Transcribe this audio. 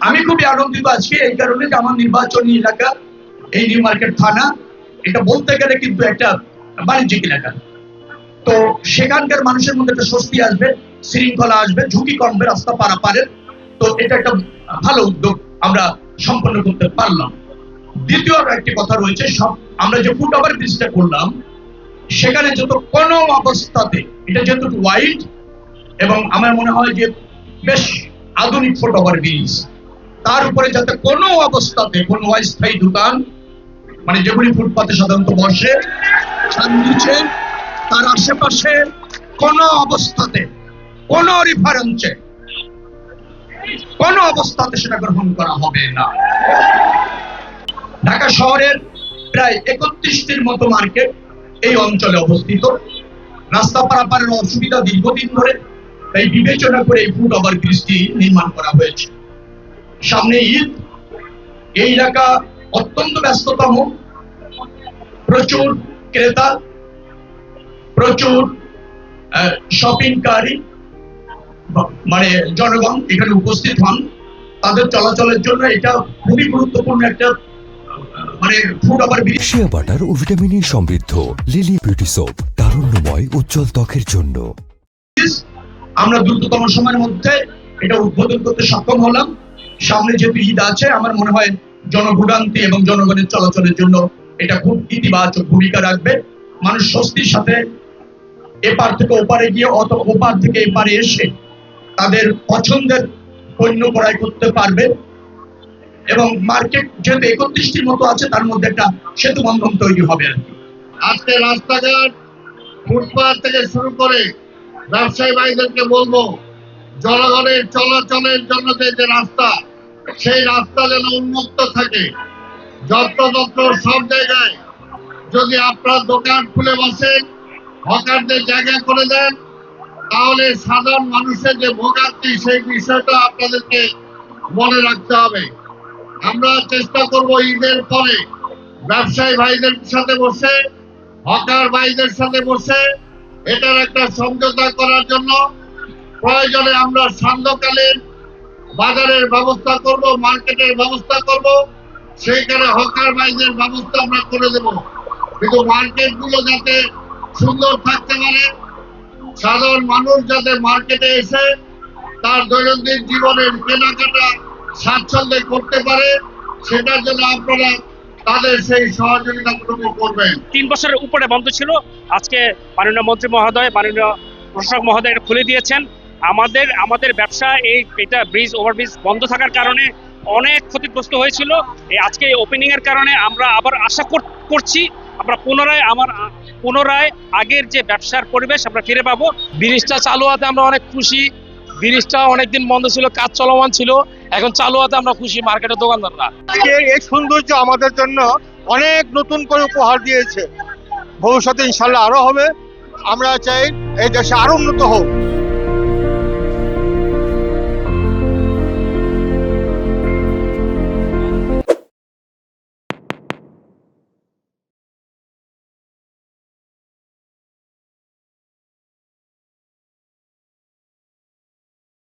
আমি খুবই আনন্দিত আজকে এই কারণে যে আমার নির্বাচনী এলাকা এই নিউ মার্কেট থানা, এটা বলতে গেলে কিন্তু একটা বাণিজ্যিক এলাকা। তো সেখানকার মানুষের মধ্যে একটা স্বস্তি আসবে, শৃঙ্খলা আসবে, ঝুঁকি কমবে রাস্তা পারাপারের। তো এটা একটা ভালো উদ্যোগ আমরা সম্পন্ন করতে পারলাম। দ্বিতীয় একটি কথা রয়েছে, সব আমরা যে ফুট ওভার ব্রিজটা করলাম সেখানে যত কোনো অবস্থাতে, এটা যেহেতু ওয়াইড এবং আমার মনে হয় যে বেশ আধুনিক ফুট ওভার ব্রিজ, তার উপরে যাতে কোনো অবস্থাতে কোনো অস্থায়ী দোকান, মানে যেগুলি ফুটপাতে সাধারণত বসে, তার নিচে তার আশেপাশে কোনো অবস্থাতে কোনো রেফারেন্সে কোনো অবস্থাতে সেটা গ্রহণ করা হবে না। ঢাকা শহরের প্রায় 31টির মতো মার্কেট এই অঞ্চলে অবস্থিত। রাস্তা পারাপারের অসুবিধা দীর্ঘদিন ধরে, তাই বিবেচনা করে এই ফুট ওভার ব্রিজটি নির্মাণ করা হয়েছে। সামনে ঈদ, এই এলাকা অত্যন্ত ব্যস্ততম, প্রচুর ক্রেতা, প্রচুর শপিংকারী মানে জনগণ এখানে উপস্থিত হন। তাদের চলাচলের জন্য এটা খুবই গুরুত্বপূর্ণ একটা মানে foot over bridge. Shea butter ও ভিটামিন সমৃদ্ধ লিলি বিউটি সোপ, তারুণ্যময় উজ্জ্বল ত্বকের জন্য। আমরা দ্রুততম সময়ের মধ্যে এটা উদ্বোধন করতে সক্ষম হলাম। সামনে যেহেতু ঈদ আছে, আমার মনে হয় জনভোগান্তি এবং জনগণের চলাচলের জন্য এটা খুব ইতিবাচক ভূমিকা রাখবে। মানুষ স্বস্তির সাথে এপার থেকে ওপারে গিয়ে অথবা ওপার থেকে এপারে এসে তাদের পছন্দের পণ্য ক্রয় করতে পারবে। এবং মার্কেট যেহেতু 31টির মতো আছে, তার মধ্যে একটা সেতু বন্ধন তৈরি হবে আর কি। আজকে রাস্তাঘাট, ফুটপাত থেকে শুরু করে ব্যবসায়ী ভাইদেরকে বলবো, জনগণের চলাচলের জন্য যে রাস্তা, সেই রাস্তা যেন উন্মুক্ত থাকে। যত্রতত্র সব জায়গায় যদি আপনার দোকান খুলে বসেন, হকারদের জায়গা করে দেন, তাহলে সাধারণ মানুষের যে ভোগান্তি, সেই বিষয়টা আপনাদেরকে মনে রাখতে হবে। আমরা চেষ্টা করব ঈদের পরে ব্যবসায়ী ভাইদের সাথে বসে, হকার ভাইদের সাথে বসে এটার একটা সমঝোতা করার জন্য। প্রয়োজনে আমরা সান্ধ্যকালীন বাজারের ব্যবস্থা করব, মার্কেটের ব্যবস্থা করব, সেইখানে হকার ভাইদের ব্যবস্থা আমরা করে দেব। কিন্তু মার্কেটগুলো যাতে সুন্দর থাকতে পারে, সাধারণ মানুষ যাতে মার্কেটে এসে তার দৈনন্দিন জীবনের কেনাকাটা স্বাচ্ছন্দ্যে করতে পারে, সেটার জন্য আপনারা তাদের সেই সহযোগিতাটুকু করবেন। 3 বছরের উপরে বন্ধ ছিল, আজকে মাননীয় মন্ত্রী মহোদয়, মাননীয় প্রশাসক মহোদয় এটা খুলে দিয়েছেন। আমাদের ব্যবসা এটা ব্রিজ ওভারব্রিজ বন্ধ থাকার কারণে অনেক ক্ষতিগ্রস্ত হয়েছিল। এই আজকে ওপেনিং এর কারণে আমরা আবার আশা করছি আমরা পুনরায় আগের যে ব্যবসার পরিবেশ আমরা ফিরে পাবো। ব্রিজটা চালু হতে আমরা অনেক খুশি। ব্রিজটা অনেকদিন বন্ধ ছিল, কাজ চলমান ছিল, এখন চালু হতে আমরা খুশি মার্কেটের দোকানদাররা। এই সৌন্দর্য আমাদের জন্য অনেক নতুন করে উপহার দিয়েছে। ভবিষ্যতে ইনশাল্লাহ আরো হবে। আমরা চাই এই দেশে আরো উন্নত হোক।